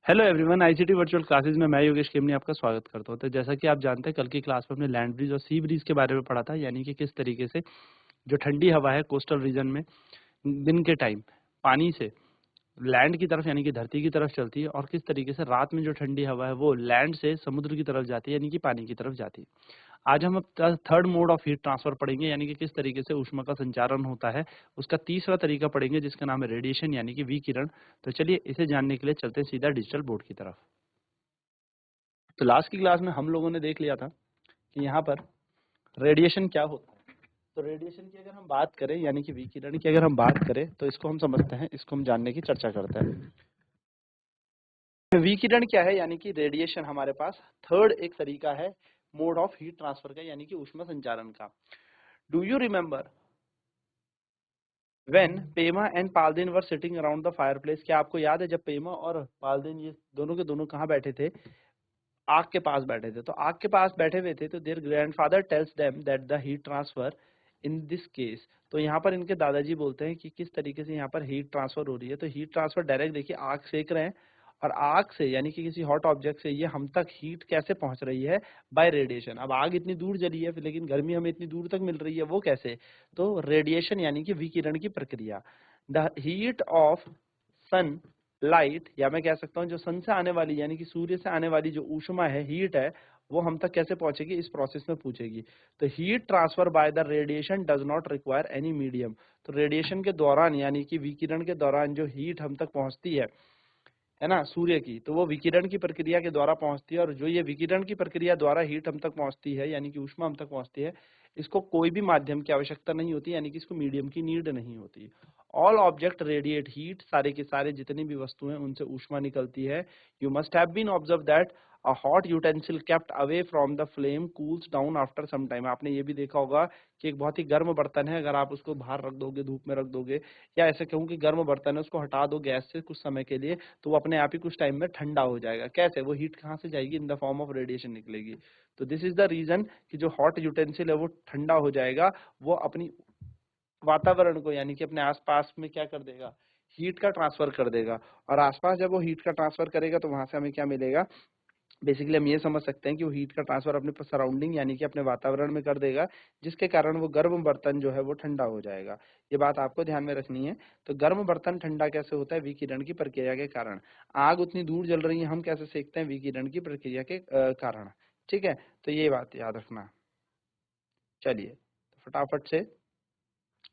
Hello everyone, ICT virtual classes में मैं योगेश खेमनी आपका स्वागत करता हूं। तो जैसा कि आप जानते हैं, कल की क्लास में हमने लैंड ब्रीज और सी ब्रीज के बारे में पढ़ा था, यानी कि किस तरीके से जो ठंडी हवा है कोस्टल रीजन में दिन के टाइम पानी से लैंड की तरफ यानी कि धरती की तरफ चलती है, और किस तरीके से रात में जो ठंडी हवा है वो लैंड से समुद्र की तरफ जाती है यानी कि पानी की तरफ जाती है। आज हम third mode of heat transfer पढ़ेंगे, यानी कि किस तरीके से ऊष्मा का संचारण होता है। उसका तीसरा तरीका पढ़ेंगे जिसका नाम है रेडिएशन यानी कि विकिरण। तो चलिए इसे जानने के लिए चलते हैं सीधा डिजिटल बोर्ड की तरफ। तो लास्ट की क्लास में हम लोगों ने देख लिया था कि यहाँ पर रेडिएशन क्या होता है। तो रेडिएशन की अगर हम बात करें यानी कि विकिरण की अगर हम बात करें तो इसको हम समझते हैं, इसको हम जानने की चर्चा करते हैं। विकिरण क्या है यानी कि रेडिएशन हमारे पास थर्ड एक तरीका है मोड ऑफ हीट ट्रांसफर का, यानी कि ऊष्मा संचारण का। Do you remember when Pema and Palden were sitting around the fireplace? क्या आपको याद है जब पेमा और पालदेन ये दोनों के दोनों कहाँ बैठे थे? आग के पास बैठे थे। तो आग के पास बैठे हुए थे तो their grandfather tells them that the heat transfer in this case. तो यहाँ पर इनके दादाजी बोलते हैं कि किस तरीके से यहाँ पर हीट ट्रांसफर हो रही है। तो हीट ट्रांसफर डायरेक्ट देखिए आग सेक रहे हैं, और आग से यानी कि किसी हॉट ऑब्जेक्ट से ये हम तक हीट कैसे पहुंच रही है? Bye radiation. अब आग इतनी दूर जली है लेकिन गर्मी हमें इतनी दूर तक मिल रही है, वो कैसे? तो रेडिएशन यानी कि विकिरण की प्रक्रिया। The heat of sunlight, या मैं कह सकता हूँ जो सन से आने वाली यानी कि सूर्य से आने वाली जो ऊष्मा है, हीट है, वो हम तक कैसे पहुंचेगी, इस प्रोसेस में पूछेगी। तो heat transfer by the radiation does not require any medium. तो रेडिएशन के दौरान यानी कि विकिरण के दौरान जो हीट हम तक पहुंचती है ना सूर्य की, तो वो विकिरण की प्रक्रिया के द्वारा पहुंचती है। और जो ये विकिरण की प्रक्रिया द्वारा हीट हम तक पहुंचती है यानी कि ऊष्मा हम तक पहुंचती है, इसको कोई भी माध्यम की आवश्यकता नहीं होती, यानी कि इसको मीडियम की नीड नहीं होती। ऑल ऑब्जेक्ट रेडिएट हीट, सारे के सारे जितनी भी वस्तुएं उनसे ऊष्मा निकलती है। You must have been observe that a hot utensil kept away from the flame cools down after some time. आपने ये भी देखा होगा कि एक बहुत ही गर्म बर्तन है, अगर आप उसको बाहर रख दोगे, धूप में रख दोगे, या ऐसे कहूँ कि गर्म बर्तन है, उसको हटा दो गैस से कुछ समय के लिए, तो वो अपने आप ही कुछ टाइम में ठंडा हो जाएगा। कैसे? वो हीट कहाँ से जाएगी? In the form of radiation निकलेगी। तो दिस इज द रीजन कि जो हॉट यूटेंसिल है वो ठंडा हो जाएगा, वो अपनी वातावरण को यानी कि अपने आसपास में क्या कर देगा? हीट का ट्रांसफर कर देगा। और आसपास जब वो हीट का ट्रांसफर करेगा तो वहां से हमें क्या मिलेगा? बेसिकली हम ये समझ सकते हैं कि वो हीट का ट्रांसफर अपने सराउंडिंग यानी कि अपने वातावरण में कर देगा, जिसके कारण वो गर्म बर्तन जो है वो ठंडा हो जाएगा। ये बात आपको ध्यान में रखनी है। तो गर्म बर्तन ठंडा कैसे होता है? विकिरण की प्रक्रिया के कारण। आग उतनी दूर जल रही है, हम कैसे सेकते हैं? विकिरण की प्रक्रिया के कारण। ठीक है, तो ये बात याद रखना। चलिए तो फटाफट से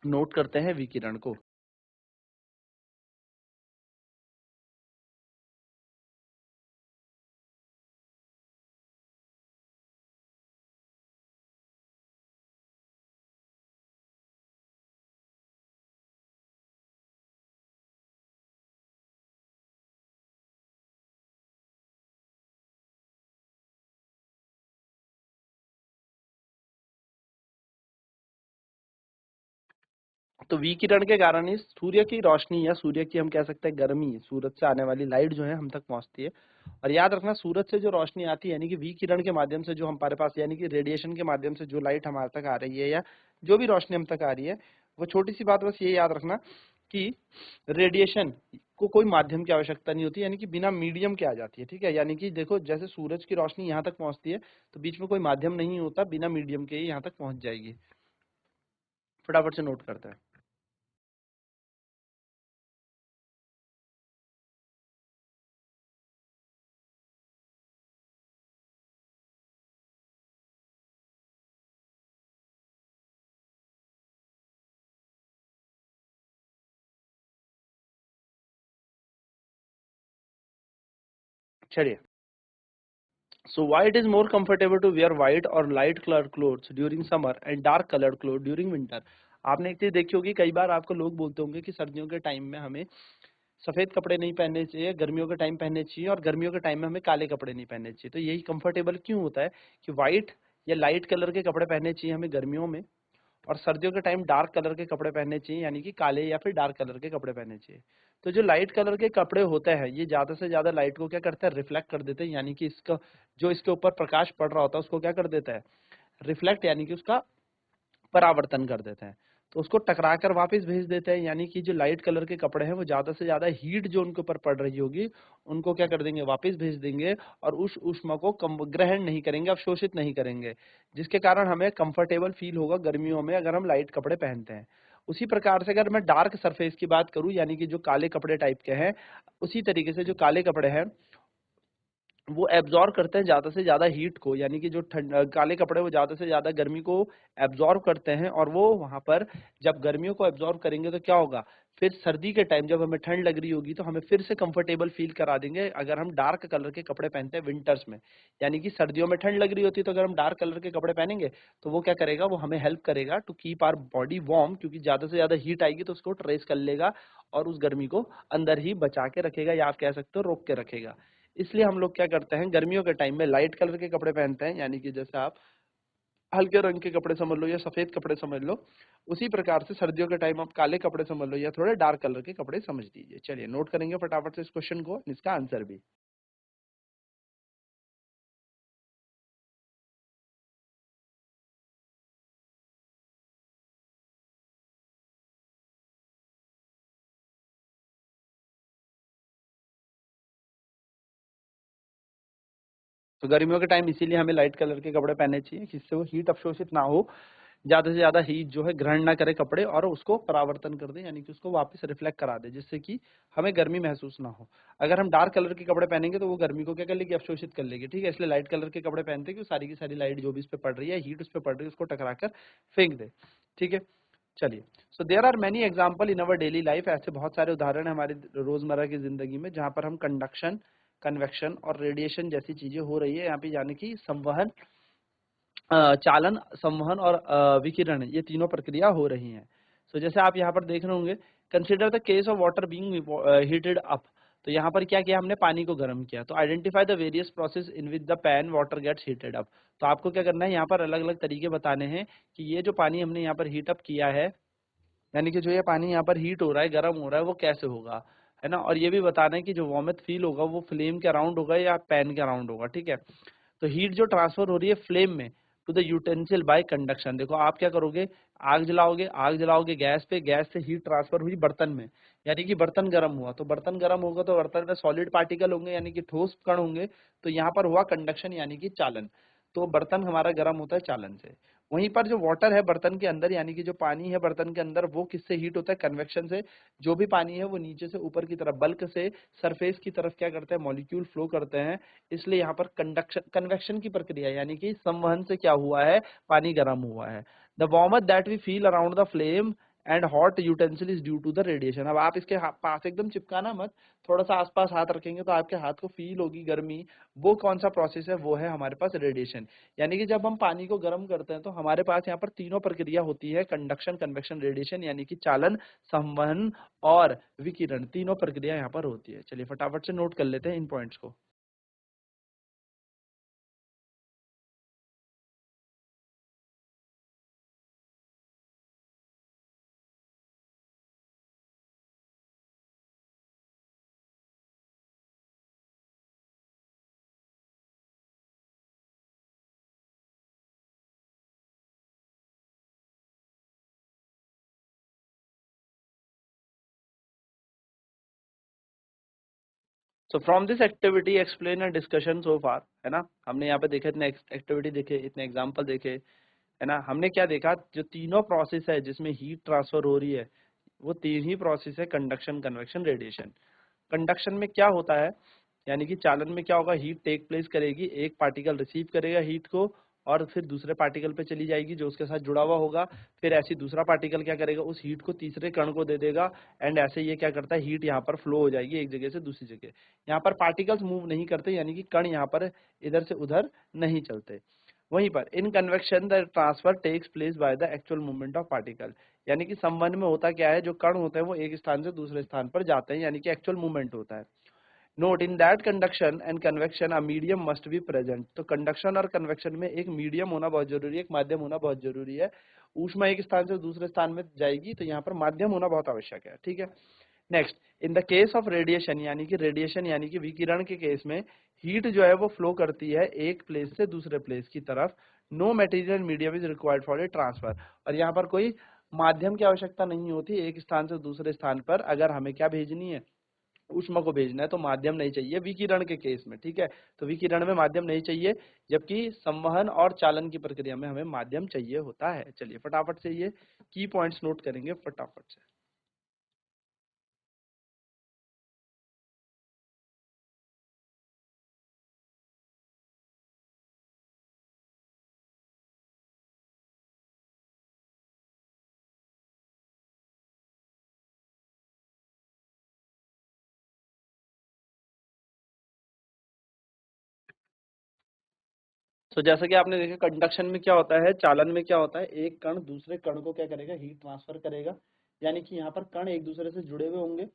नोट करते हैं विकिरण को। तो विकिरण के कारण ही सूर्य की रोशनी या सूर्य की हम कह सकते हैं गर्मी, सूरज से आने वाली लाइट जो है हम तक पहुंचती है। और याद रखना, सूरज से जो रोशनी आती है यानी कि विकिरण के माध्यम से जो हमारे पास यानी कि रेडिएशन के माध्यम से जो लाइट हमारे तक आ रही है या जो भी रोशनी हम तक आ रही है, वो छोटी सी बात बस ये याद रखना कि रेडिएशन को कोई माध्यम की आवश्यकता नहीं होती, यानी कि बिना मीडियम के आ जाती है। ठीक है, यानी कि देखो जैसे सूरज की रोशनी यहाँ तक पहुंचती है तो बीच में कोई माध्यम नहीं होता, बिना मीडियम के ही यहाँ तक पहुंच जाएगी। फटाफट से नोट करते हैं। चलिए, so why it is more comfortable to wear white or light colored clothes during summer and dark colored clothes during winter? आपने एक चीज देखी होगी, कई बार आपको लोग बोलते होंगे कि सर्दियों के टाइम में हमें सफेद कपड़े नहीं पहनने चाहिए, गर्मियों के टाइम पहनने चाहिए, और गर्मियों के टाइम में हमें काले कपड़े नहीं पहनने चाहिए। तो यही कंफर्टेबल क्यों होता है कि व्हाइट या लाइट कलर के कपड़े पहनने चाहिए हमें गर्मियों में, और सर्दियों के टाइम डार्क कलर के कपड़े पहनने चाहिए, यानी कि काले या फिर डार्क कलर के कपड़े पहनने चाहिए। तो जो लाइट कलर के कपड़े होते हैं ये ज्यादा से ज्यादा लाइट को क्या करते हैं? रिफ्लेक्ट कर देते हैं, यानी कि इसका जो इसके ऊपर प्रकाश पड़ रहा होता है उसको क्या कर देता है? रिफ्लेक्ट यानी कि उसका परावर्तन कर देते हैं। तो उसको टकरा कर वापस भेज देते हैं, यानी कि जो लाइट कलर के कपड़े हैं वो ज्यादा से ज्यादा हीट जो उनके ऊपर पड़ रही होगी उनको क्या कर देंगे, वापस भेज देंगे, और उस ऊष्मा को ग्रहण नहीं करेंगे, अवशोषित नहीं करेंगे, जिसके कारण हमें कंफर्टेबल फील होगा गर्मियों में अगर हम लाइट कपड़े पहनते हैं। उसी प्रकार से अगर मैं डार्क सरफेस की बात करूं, यानी कि जो काले कपड़े टाइप के हैं, उसी तरीके से जो काले कपड़े हैं वो एब्जॉर्ब करते हैं ज्यादा से ज्यादा हीट को, यानी कि जो काले कपड़े वो ज्यादा से ज्यादा गर्मी को एब्जॉर्ब करते हैं, और वो वहां पर जब गर्मियों को एब्जॉर्ब करेंगे तो क्या होगा, फिर सर्दी के टाइम जब हमें ठंड लग रही होगी तो हमें फिर से कंफर्टेबल फील करा देंगे अगर हम डार्क कलर के कपड़े पहनते हैं विंटर्स में। यानी कि सर्दियों में ठंड लग रही होती है तो अगर हम डार्क कलर के कपड़े पहनेंगे तो वो क्या करेगा, वो हमें हेल्प करेगा to keep our body warm, क्योंकि ज्यादा से ज्यादा हीट आएगी तो उसको ट्रेस कर लेगा और उस गर्मी को अंदर ही बचा के रखेगा, या आप कह सकते हो रोक के रखेगा। इसलिए हम लोग क्या करते हैं, गर्मियों के टाइम में लाइट कलर के कपड़े पहनते हैं, यानी कि जैसे आप हल्के रंग के कपड़े समझ लो या सफेद कपड़े समझ लो, उसी प्रकार से सर्दियों के टाइम आप काले कपड़े समझ लो या थोड़े डार्क कलर के कपड़े समझ लीजिए। चलिए नोट करेंगे फटाफट से इस क्वेश्चन को, इसका आंसर भी। तो गर्मियों के टाइम इसीलिए हमें लाइट कलर के कपड़े पहनने चाहिए, जिससे वो हीट अवशोषित ना हो, ज्यादा से ज्यादा हीट जो है ग्रहण ना करे कपड़े, और उसको परावर्तन कर दे, यानी कि उसको वापस रिफ्लेक्ट करा दे, जिससे कि हमें गर्मी महसूस ना हो। अगर हम डार्क कलर के कपड़े पहनेंगे तो वो गर्मी को क्या कर लेगी, अवशोषित कर लेगी। ठीक है, इसलिए लाइट कलर के कपड़े पहनते हैं कि सारी की सारी लाइट जो भी इस पे पड़ रही है, हीट उस पे पड़ रही है, उसको टकरा कर फेंक दे। ठीक है, चलिए। So there are many example in our daily life, ऐसे बहुत सारे उदाहरण है हमारी रोजमर्रा की जिंदगी में जहां पर हम कंडक्शन, कन्वेक्शन और रेडिएशन जैसी चीजें हो रही है, यहाँ पे यानी कि संवहन, चालन, संवहन और विकिरण, ये तीनों प्रक्रिया हो रही हैं। सो जैसे आप यहाँ पर देख रहे होंगे, consider the case of water being heated up. तो यहाँ पर क्या किया हमने, पानी को गर्म किया। तो identify the various process in which the pan water gets heated up. तो आपको क्या करना है, यहाँ पर अलग अलग तरीके बताने हैं कि ये जो पानी हमने यहाँ पर हीट अप किया है, यानी कि जो ये पानी यहाँ पर हीट हो रहा है, गर्म हो रहा है, वो कैसे होगा, है ना। और ये भी बताना है कि जो वॉर्मथ फील होगा वो फ्लेम के अराउंड होगा या पैन के अराउंड होगा। ठीक है, तो हीट जो ट्रांसफर हो रही है फ्लेम में to the utensil by conduction. देखो आप क्या करोगे, आग जलाओगे गैस पे, गैस से हीट ट्रांसफर हुई बर्तन में, यानी कि बर्तन गर्म हुआ, तो बर्तन गर्म होगा तो बर्तन में सॉलिड पार्टिकल होंगे, यानी कि ठोस कण होंगे, तो यहाँ पर हुआ कंडक्शन यानी कि चालन। तो बर्तन हमारा गर्म होता है चालन से। वहीं पर जो वाटर है बर्तन के अंदर, यानी कि जो पानी है बर्तन के अंदर, वो किससे हीट होता है, कन्वेक्शन से। जो भी पानी है वो नीचे से ऊपर की तरफ बल्क से सरफेस की तरफ क्या करते हैं, मॉलिक्यूल फ्लो करते हैं। इसलिए यहाँ पर कंडक्शन, कन्वेक्शन की प्रक्रिया, यानी कि संवहन से क्या हुआ है, पानी गर्म हुआ है। The warmth that we feel around the flame and hot utensil is due to the radiation. अब आप इसके पास एकदम चिपकाना मत, थोड़ा सा आसपास हाथ रखेंगे तो आपके हाथ को फील होगी गर्मी। वो कौन सा प्रोसेस है, वो है हमारे पास रेडिएशन। यानी कि जब हम पानी को गर्म करते हैं तो हमारे पास यहाँ पर तीनों प्रक्रिया होती है, कंडक्शन, कन्वेक्शन, रेडिएशन, यानी कि चालन, संवहन और विकिरण, तीनों प्रक्रिया यहाँ पर होती है। चलिए फटाफट से नोट कर लेते हैं इन पॉइंट्स को। So from this activity explain and discussion so far, है ना। हमने यहाँ पे देखे इतने एक्टिविटी देखे, इतने एग्जाम्पल देखे, है ना। हमने क्या देखा, जो तीनों प्रोसेस है जिसमें हीट ट्रांसफर हो रही है, वो तीन ही प्रोसेस है, कंडक्शन, कन्वेक्शन, रेडिएशन। कंडक्शन में क्या होता है, यानी कि चालन में क्या होगा, हीट टेक प्लेस करेगी, एक पार्टिकल रिसीव करेगा हीट को और फिर दूसरे पार्टिकल पे चली जाएगी जो उसके साथ जुड़ा हुआ होगा, फिर ऐसी दूसरा पार्टिकल क्या करेगा, उस हीट को तीसरे कण को दे देगा, एंड ऐसे ये क्या करता है, हीट यहाँ पर फ्लो हो जाएगी एक जगह से दूसरी जगह। यहाँ पर पार्टिकल्स मूव नहीं करते, यानी कि कण यहाँ पर इधर से उधर नहीं चलते। वहीं पर in convection the transfer takes place by the actual movement of particle, यानी कि संवहन में होता क्या है, जो कण होते हैं वो एक स्थान से दूसरे स्थान पर जाते हैं, यानी कि एक्चुअल मूवमेंट होता है। Note in that conduction and convection a medium must be present. तो कंडक्शन और कन्वेक्शन में एक मीडियम होना बहुत जरूरी है, एक माध्यम होना बहुत जरूरी है। ऊष्मा एक स्थान से दूसरे स्थान में जाएगी तो यहाँ पर माध्यम होना बहुत आवश्यक है। ठीक है, next, in the case of radiation, यानी कि रेडिएशन यानी कि विकिरण के केस में हीट जो है वो फ्लो करती है एक प्लेस से दूसरे प्लेस की तरफ। No material medium is required for a transfer. और यहाँ पर कोई माध्यम की आवश्यकता नहीं होती एक स्थान से दूसरे स्थान पर। अगर हमें क्या भेजनी है, ऊष्मा को भेजना है, तो माध्यम नहीं चाहिए विकिरण के केस में, ठीक है। तो विकिरण में माध्यम नहीं चाहिए, जबकि संवहन और चालन की प्रक्रिया में हमें माध्यम चाहिए होता है। चलिए फटाफट से ये की पॉइंट्स नोट करेंगे फटाफट से। तो जैसा कि आपने देखा कंडक्शन में क्या होता है, चालन में क्या होता है, एक कण दूसरे कण को क्या करेगा, हीट ट्रांसफर करेगा। यानी कि यहाँ पर कण एक दूसरे से जुड़े हुए होंगे।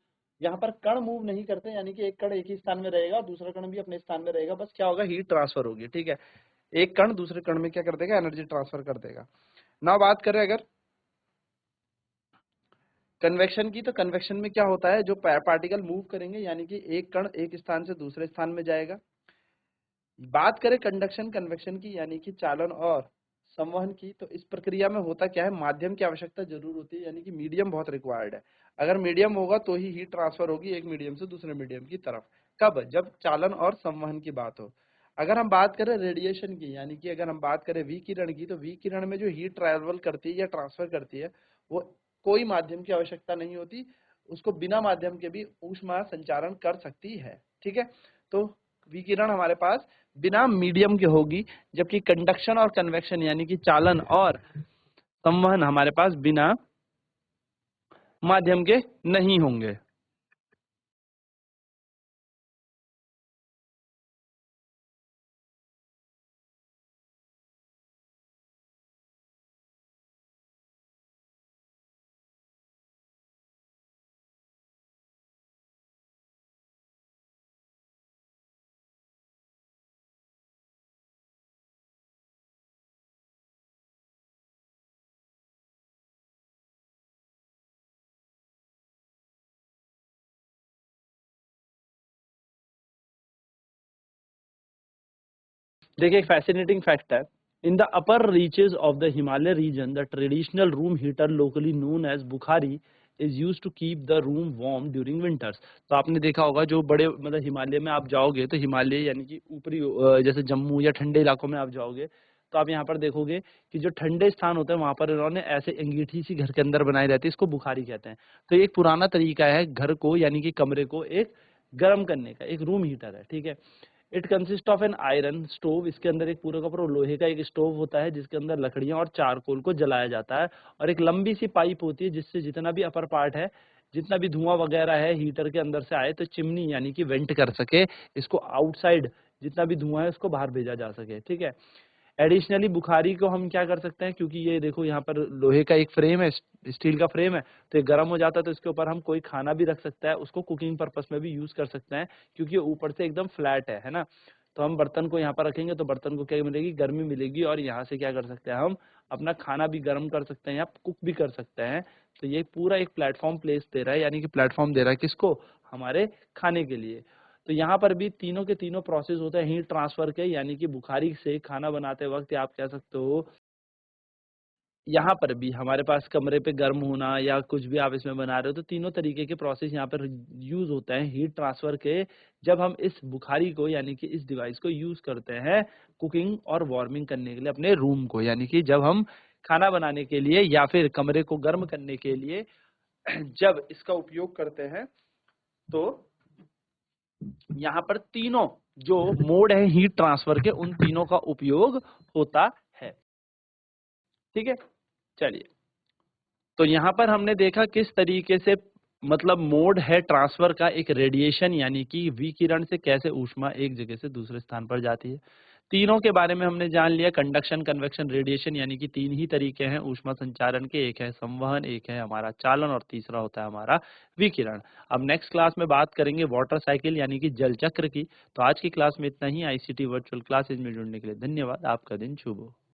यहाँ पर कण मूव नहीं करते, यानी कि एक कण एक ही स्थान में रहेगा, दूसरा कण भी अपने स्थान में रहेगा, बस क्या होगा, हीट ट्रांसफर होगी, ठीक है। एक कण दूसरे कण में क्या कर देगा, एनर्जी ट्रांसफर कर देगा। ना बात करें अगर कन्वेक्शन की, तो कन्वेक्शन में क्या होता है, जो पार्टिकल मूव करेंगे, यानी कि एक कण एक स्थान से दूसरे स्थान में जाएगा। बात करें कंडक्शन कन्वेक्शन की, यानी कि चालन और संवहन की, तो इस प्रक्रिया में होता क्या है, माध्यम की आवश्यकता जरूर होती है, यानी कि मीडियम बहुत रिक्वायर्ड है। अगर मीडियम होगा तो ही हीट ट्रांसफर होगी एक मीडियम से दूसरे मीडियम की तरफ। कब, जब चालन और संवहन की बात हो। अगर हम बात करें रेडिएशन की, यानी कि अगर हम बात करें विकिरण की, तो विकिरण में जो हीट ट्रेवल करती है या ट्रांसफर करती है, वो कोई माध्यम की आवश्यकता नहीं होती, उसको बिना माध्यम के भी ऊष्मा संचारण कर सकती है, ठीक है। तो विकिरण हमारे पास बिना मीडियम के होगी, जबकि कंडक्शन और कन्वेक्शन यानी कि चालन और संवहन हमारे पास बिना माध्यम के नहीं होंगे। देखिए एक फैसिनेटिंग फैक्ट है, in the upper reaches of the Himalaya region the traditional room heater locally known as bukhari is use to keep the room warm during winters. तो आपने देखा होगा जो बड़े मतलब हिमालय में आप जाओगे, तो हिमालय यानी कि ऊपरी जैसे जम्मू या ठंडे इलाकों में आप जाओगे, तो आप यहाँ पर देखोगे कि जो ठंडे स्थान होते हैं वहां पर इन्होंने ऐसे अंगीठी सी घर के अंदर बनाई रहती है, इसको बुखारी कहते हैं। तो ये एक पुराना तरीका है घर को यानी कि कमरे को एक गर्म करने का, एक रूम हीटर है, ठीक है। It consist of an iron stove, इसके अंदर एक पूरा का पूरा लोहे का एक स्टोव होता है, जिसके अंदर लकड़ियां और चारकोल को जलाया जाता है, और एक लंबी सी पाइप होती है, जिससे जितना भी अपर पार्ट है, जितना भी धुआं वगैरह है हीटर के अंदर से आए, तो चिमनी यानी कि वेंट कर सके, इसको आउटसाइड जितना भी धुआं है उसको बाहर भेजा जा सके, ठीक है। एडिशनली बुखारी को हम क्या कर सकते हैं, क्योंकि ये देखो यहाँ पर लोहे का एक फ्रेम है, स्टील का फ्रेम है, तो ये गर्म हो जाता है, तो इसके ऊपर हम कोई खाना भी रख सकता है, उसको कुकिंग पर्पस में भी यूज कर सकते हैं, क्योंकि ये ऊपर से एकदम फ्लैट है ना। तो हम बर्तन को यहाँ पर रखेंगे तो बर्तन को क्या मिलेगी, गर्मी मिलेगी, और यहाँ से क्या कर सकते हैं, हम अपना खाना भी गर्म कर सकते हैं या कुक भी कर सकते हैं। तो ये पूरा एक प्लेटफॉर्म प्लेस दे रहा है, यानी कि प्लेटफॉर्म दे रहा है किसको, हमारे खाने के लिए। तो यहाँ पर भी तीनों के तीनों प्रोसेस होते हैं हीट ट्रांसफर के, यानी कि बुखारी से खाना बनाते वक्त, या आप कह सकते हो यहाँ पर भी हमारे पास कमरे पे गर्म होना या कुछ भी आप इसमें बना रहे हो, तो तीनों तरीके के प्रोसेस यहाँ पर यूज होते हैं हीट ट्रांसफर के, जब हम इस बुखारी को यानी कि इस डिवाइस को यूज करते हैं कुकिंग और वार्मिंग करने के लिए अपने रूम को, यानी कि जब हम खाना बनाने के लिए या फिर कमरे को गर्म करने के लिए जब इसका उपयोग करते हैं, तो यहाँ पर तीनों जो मोड है हीट ट्रांसफर के, उन तीनों का उपयोग होता है, ठीक है। चलिए, तो यहाँ पर हमने देखा किस तरीके से मतलब मोड है ट्रांसफर का, एक रेडिएशन यानी कि विकिरण से कैसे ऊष्मा एक जगह से दूसरे स्थान पर जाती है। तीनों के बारे में हमने जान लिया, कंडक्शन, कन्वेक्शन, रेडिएशन, यानी कि तीन ही तरीके हैं ऊष्मा संचारण के, एक है संवहन, एक है हमारा चालन, और तीसरा होता है हमारा विकिरण। अब नेक्स्ट क्लास में बात करेंगे वाटर साइकिल यानी कि जल चक्र की। तो आज की क्लास में इतना ही। आईसीटी वर्चुअल क्लासेज में जुड़ने के लिए धन्यवाद। आपका दिन शुभ हो।